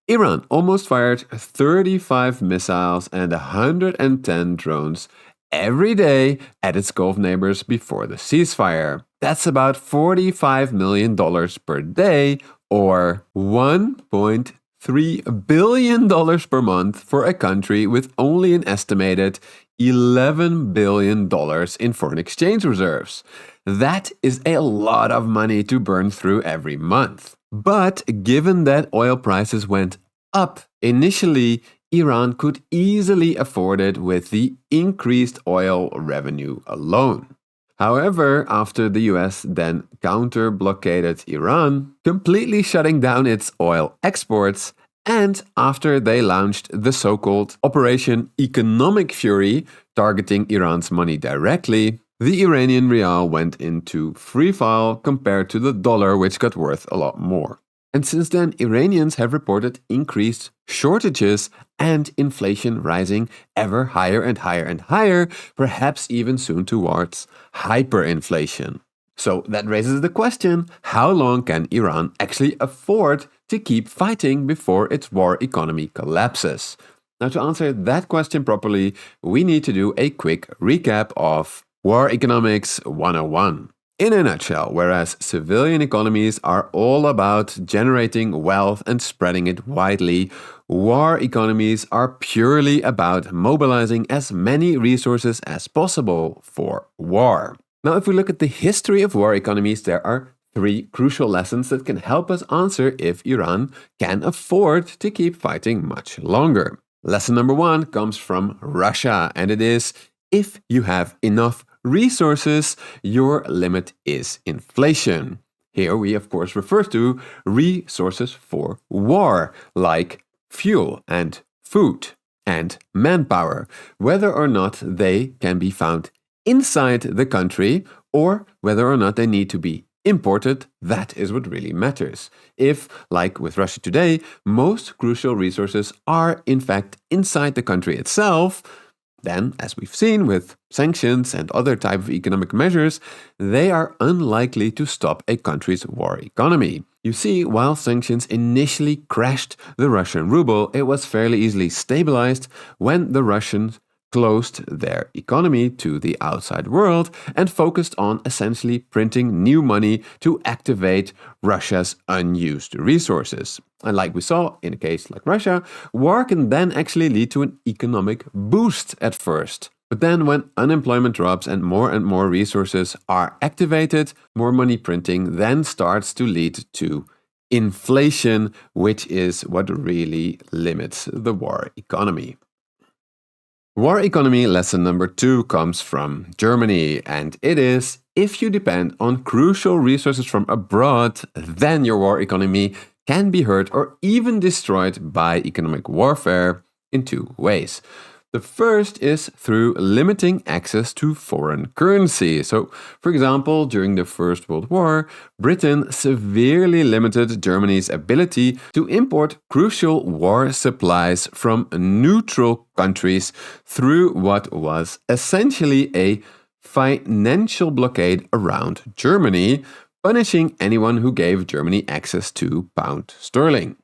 Iran almost fired 35 missiles and 110 drones every day at its Gulf neighbors before the ceasefire. That's about $45 million per day, or $1.3 billion per month for a country with only an estimated $11 billion in foreign exchange reserves. That is a lot of money to burn through every month. But given that oil prices went up initially, Iran could easily afford it with the increased oil revenue alone. However, after the US then counter-blockaded Iran, completely shutting down its oil exports, and after they launched the so-called Operation Economic Fury, targeting Iran's money directly, the Iranian rial went into free fall compared to the dollar, which got worth a lot more. And since then, Iranians have reported increased shortages and inflation rising ever higher and higher and higher, perhaps even soon towards hyperinflation. So that raises the question, how long can Iran actually afford to keep fighting before its war economy collapses? Now, to answer that question properly, we need to do a quick recap of War Economics 101. In a nutshell, whereas civilian economies are all about generating wealth and spreading it widely, war economies are purely about mobilizing as many resources as possible for war. Now, if we look at the history of war economies, there are three crucial lessons that can help us answer if Iran can afford to keep fighting much longer. Lesson number one comes from Russia, and it is, if you have enough resources, your limit is inflation. Here we of course refer to resources for war, like fuel and food and manpower, whether or not they can be found inside the country or whether or not they need to be imported. That is what really matters. If, like with Russia today, most crucial resources are in fact inside the country itself, then, as we've seen with sanctions and other type of economic measures, they are unlikely to stop a country's war economy. You see, while sanctions initially crashed the Russian ruble, it was fairly easily stabilized when the Russians closed their economy to the outside world and focused on essentially printing new money to activate Russia's unused resources. And like we saw in a case like Russia, war can then actually lead to an economic boost at first. But then when unemployment drops and more resources are activated, more money printing then starts to lead to inflation, which is what really limits the war economy. War economy lesson number 2 comes from Germany, and it is, if you depend on crucial resources from abroad, then your war economy can be hurt or even destroyed by economic warfare in two ways. The first is through limiting access to foreign currency. So, for example, during the First World War, Britain severely limited Germany's ability to import crucial war supplies from neutral countries through what was essentially a financial blockade around Germany, punishing anyone who gave Germany access to pound sterling.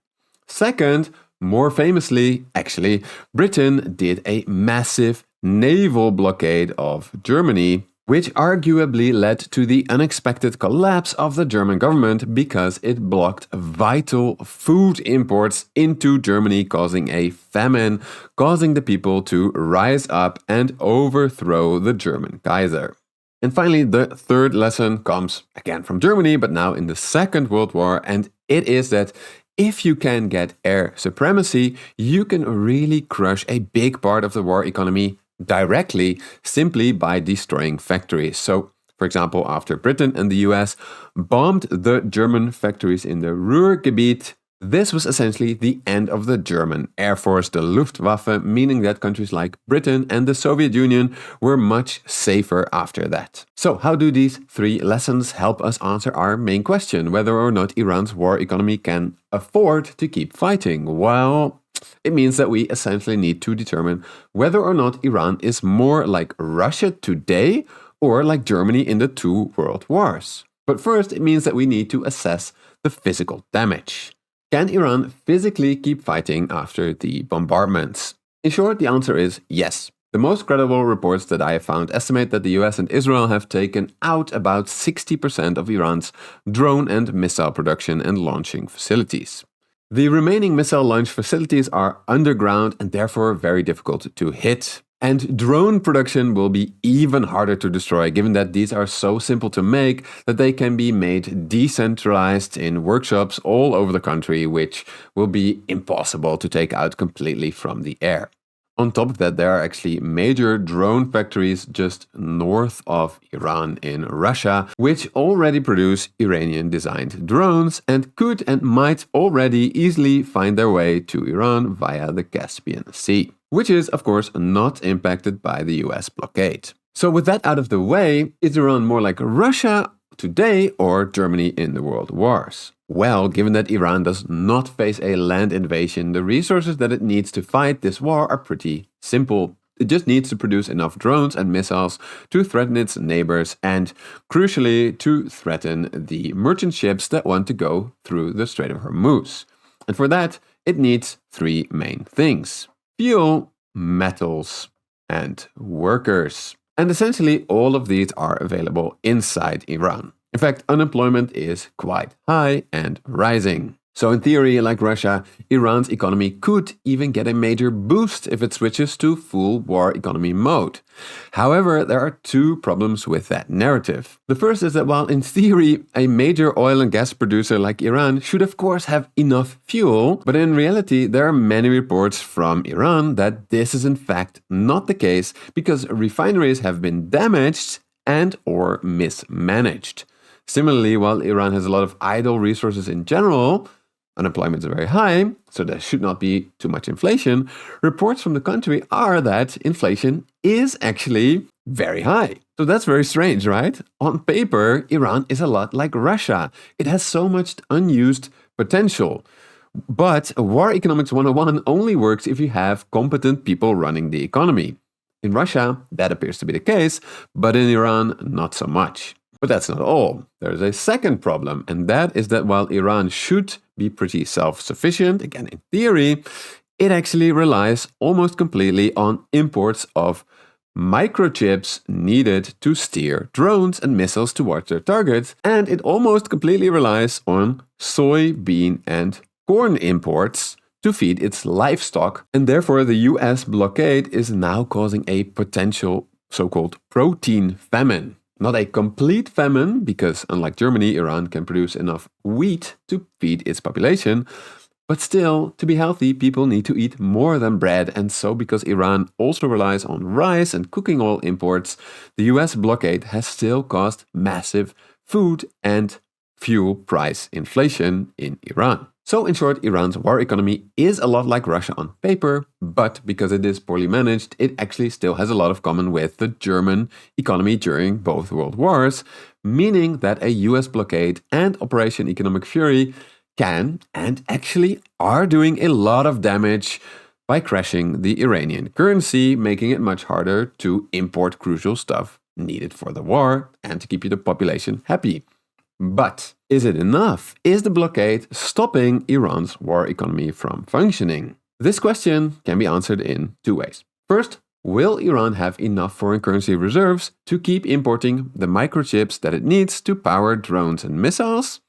Second, more famously, actually, Britain did a massive naval blockade of Germany, which arguably led to the unexpected collapse of the German government because it blocked vital food imports into Germany, causing a famine, causing the people to rise up and overthrow the German Kaiser. And finally, the third lesson comes again from Germany, but now in the Second World War, and it is that if you can get air supremacy, you can really crush a big part of the war economy directly, simply by destroying factories. So, for example, after Britain and the US bombed the German factories in the Ruhrgebiet, this was essentially the end of the German Air Force, the Luftwaffe, meaning that countries like Britain and the Soviet Union were much safer after that. So how do these three lessons help us answer our main question, whether or not Iran's war economy can afford to keep fighting? Well, it means that we essentially need to determine whether or not Iran is more like Russia today or like Germany in the two world wars. But first, it means that we need to assess the physical damage. Can Iran physically keep fighting after the bombardments? In short, the answer is yes. The most credible reports that I have found estimate that the US and Israel have taken out about 60% of Iran's drone and missile production and launching facilities. The remaining missile launch facilities are underground and therefore very difficult to hit. And drone production will be even harder to destroy, given that these are so simple to make that they can be made decentralized in workshops all over the country, which will be impossible to take out completely from the air. On top of that, there are actually major drone factories just north of Iran in Russia, which already produce Iranian-designed drones and could and might already easily find their way to Iran via the Caspian Sea, which is, of course, not impacted by the US blockade. So with that out of the way, is Iran more like Russia today or Germany in the world wars? Well, given that Iran does not face a land invasion, the resources that it needs to fight this war are pretty simple. It just needs to produce enough drones and missiles to threaten its neighbors and, crucially, to threaten the merchant ships that want to go through the Strait of Hormuz. And for that, it needs three main things: fuel, metals, and workers. And essentially, all of these are available inside Iran. In fact, unemployment is quite high and rising. So in theory, like Russia, Iran's economy could even get a major boost if it switches to full war economy mode. However, there are two problems with that narrative. The first is that while in theory a major oil and gas producer like Iran should of course have enough fuel, but in reality there are many reports from Iran that this is in fact not the case because refineries have been damaged and or mismanaged. Similarly, while Iran has a lot of idle resources in general, unemployment is very high, so there should not be too much inflation. Reports from the country are that inflation is actually very high. So that's very strange, right? On paper, Iran is a lot like Russia. It has so much unused potential. But War Economics 101 only works if you have competent people running the economy. In Russia, that appears to be the case, but in Iran, not so much. But that's not all. There's a second problem, and that is that while Iran should be pretty self-sufficient, again in theory, it actually relies almost completely on imports of microchips needed to steer drones and missiles towards their targets, and it almost completely relies on soybean and corn imports to feed its livestock, and therefore the US blockade is now causing a potential so-called protein famine. Not a complete famine, because unlike Germany, Iran can produce enough wheat to feed its population. But still, to be healthy, people need to eat more than bread. And so, because Iran also relies on rice and cooking oil imports, the US blockade has still caused massive food and fuel price inflation in Iran. So in short, Iran's war economy is a lot like Russia on paper, but because it is poorly managed, it actually still has a lot of common with the German economy during both world wars, meaning that a US blockade and Operation Economic Fury can and actually are doing a lot of damage by crashing the Iranian currency, making it much harder to import crucial stuff needed for the war and to keep the population happy. But is it enough? Is the blockade stopping Iran's war economy from functioning? This question can be answered in two ways. First, will Iran have enough foreign currency reserves to keep importing the microchips that it needs to power drones and missiles?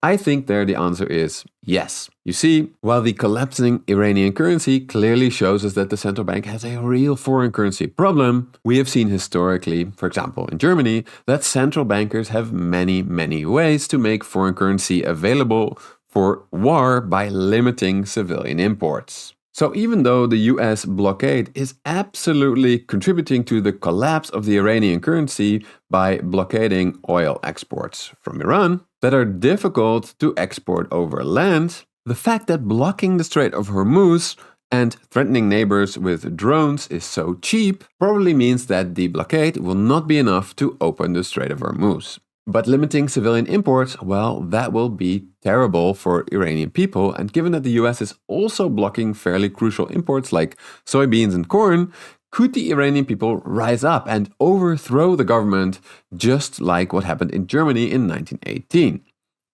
I think there the answer is yes. You see, while the collapsing Iranian currency clearly shows us that the central bank has a real foreign currency problem, we have seen historically, for example in Germany, that central bankers have many ways to make foreign currency available for war by limiting civilian imports. So even though the US blockade is absolutely contributing to the collapse of the Iranian currency by blockading oil exports from Iran that are difficult to export over land, the fact that blocking the Strait of Hormuz and threatening neighbors with drones is so cheap probably means that the blockade will not be enough to open the Strait of Hormuz. But limiting civilian imports, well, that will be terrible for Iranian people. And given that the US is also blocking fairly crucial imports like soybeans and corn, could the Iranian people rise up and overthrow the government just like what happened in Germany in 1918?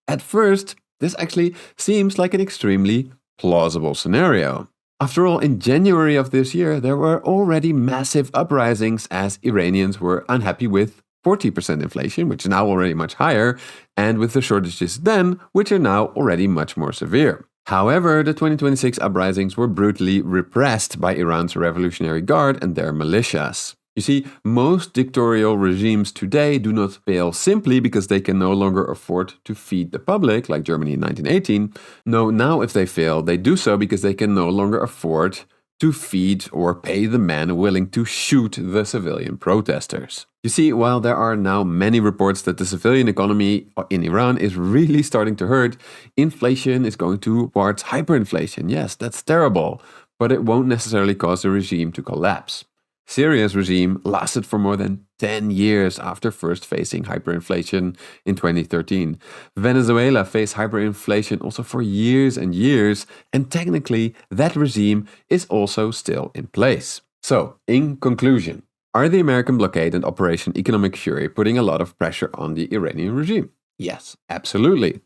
At first, This actually seems like an extremely plausible scenario. After all, in January of this year, there were already massive uprisings as Iranians were unhappy with 40% inflation, which is now already much higher, and with the shortages then, which are now already much more severe. However, the 2026 uprisings were brutally repressed by Iran's Revolutionary Guard and their militias. You see, most dictatorial regimes today do not fail simply because they can no longer afford to feed the public, like Germany in 1918. No, now if they fail, they do so because they can no longer afford to feed or pay the men willing to shoot the civilian protesters. You see, while there are now many reports that the civilian economy in Iran is really starting to hurt, inflation is going towards hyperinflation. Yes, that's terrible, but it won't necessarily cause the regime to collapse. Syria's regime lasted for more than 10 years after first facing hyperinflation in 2013. Venezuela faced hyperinflation also for years and years, and technically that regime is also still in place. So, in conclusion, are the American blockade and Operation Economic Fury putting a lot of pressure on the Iranian regime? Yes, absolutely.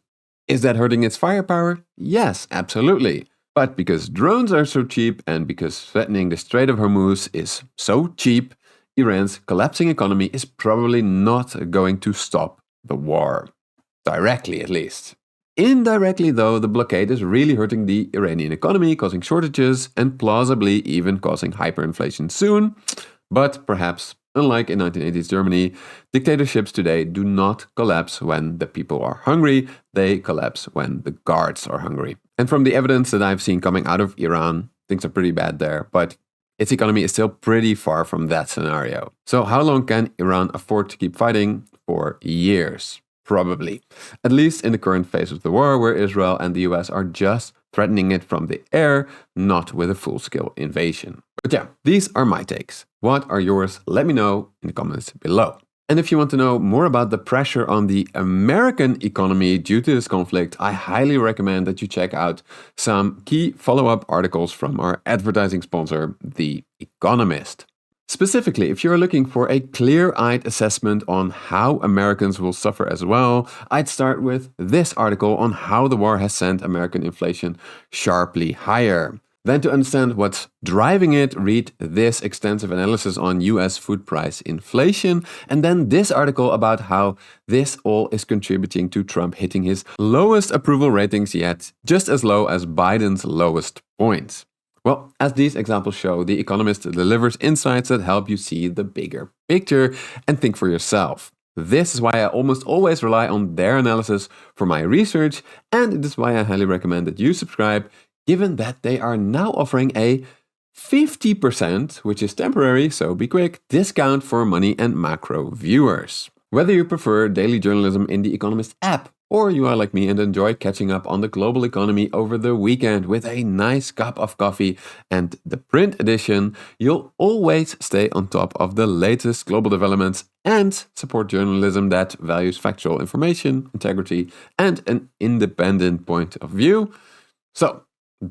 Is that hurting its firepower? Yes, absolutely. But because drones are so cheap and because threatening the Strait of Hormuz is so cheap, Iran's collapsing economy is probably not going to stop the war. Directly, at least. Indirectly, though, the blockade is really hurting the Iranian economy, causing shortages and plausibly even causing hyperinflation soon. But perhaps, unlike in 1980s Germany, dictatorships today do not collapse when the people are hungry, they collapse when the guards are hungry. And from the evidence that I've seen coming out of Iran, things are pretty bad there, but its economy is still pretty far from that scenario. So how long can Iran afford to keep fighting? For years, probably. At least in the current phase of the war, where Israel and the US are just threatening it from the air, not with a full-scale invasion. But yeah, these are my takes. What are yours? Let me know in the comments below. And if you want to know more about the pressure on the American economy due to this conflict, I highly recommend that you check out some key follow-up articles from our advertising sponsor, The Economist. Specifically, if you're looking for a clear-eyed assessment on how Americans will suffer as well, I'd start with this article on how the war has sent American inflation sharply higher. Then to understand what's driving it, read this extensive analysis on US food price inflation, and then this article about how this all is contributing to Trump hitting his lowest approval ratings yet, just as low as Biden's lowest points. Well, as these examples show, The Economist delivers insights that help you see the bigger picture and think for yourself. This is why I almost always rely on their analysis for my research, and it is why I highly recommend that you subscribe, given that they are now offering a 50%, which is temporary, so be quick, discount for money and macro viewers. Whether you prefer daily journalism in the Economist app, or you are like me and enjoy catching up on the global economy over the weekend with a nice cup of coffee and the print edition, you'll always stay on top of the latest global developments and support journalism that values factual information, integrity, and an independent point of view. So,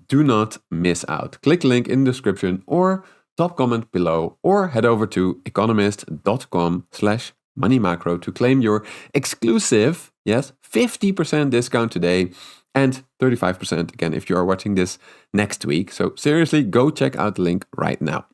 do not miss out. Click the link in the description or top comment below, or head over to economist.com/moneymacro to claim your exclusive, 50% discount today and 35% again if you are watching this next week. So seriously, go check out the link right now.